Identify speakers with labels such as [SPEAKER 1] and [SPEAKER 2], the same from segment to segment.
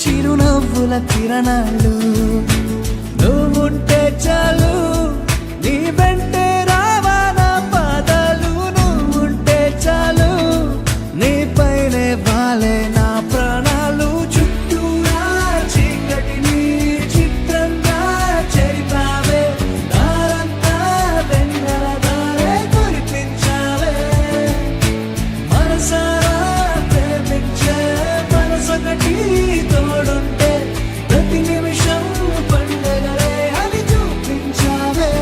[SPEAKER 1] చిరునవ్వుల కిరణాలు నువ్వుంటే చాలు నీ వెంటే రావాలా పాదాలు నువ్వుంటే చాలు నీ పైనే వాలే నా ప్రాణాలు చుట్టూరా చీకటిని చిత్రంగా చెరిపావే దారంతా వెన్నెల దారే కురిపించావే మనసారా ప్రేమించే మనసొకటి తోడుంటే ప్రతి నిమిషం పండగలే అని చూపించావే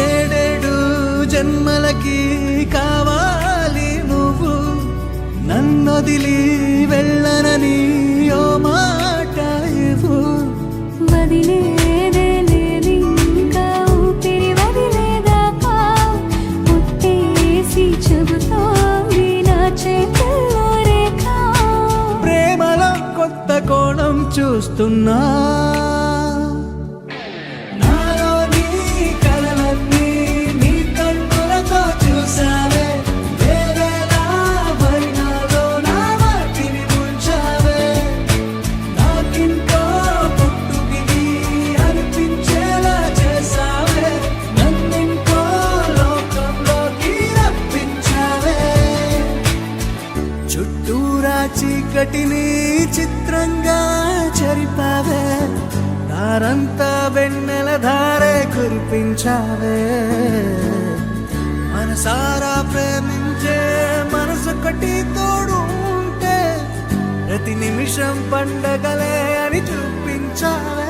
[SPEAKER 1] ఏడేడు జన్మలకి కావాలి నువ్వు నన్నొదిలి వెళ్ళనని ఓ మాట ఇవ్వు
[SPEAKER 2] వదిలేదే లేదింకా ఊపిరి వదిలేదాకా ముట్టేసి చెబుతోంది నా చేతుల్లో రేఖ
[SPEAKER 1] ప్రేమలో కొత్త కోణం చూస్తున్నా నాలో నీ కలలన్నీ నీ కన్నులతో చూసావే వేరేలా వర్ణాలో నా వాటిని ముంచావే నాకింకో పుట్టుకిది అనిపించేలా చేసావే నన్నింకో లోకంలోకి రప్పించావే చుట్టూరా చీకటిని చిత్రంగా చెరిపావే దారంతా వెన్నెల ధారే కురిపించావే మనసారా ప్రేమించే మనసొకటి తోడు ఉంటే ప్రతి నిమిషం పండగలే అని చూపించావే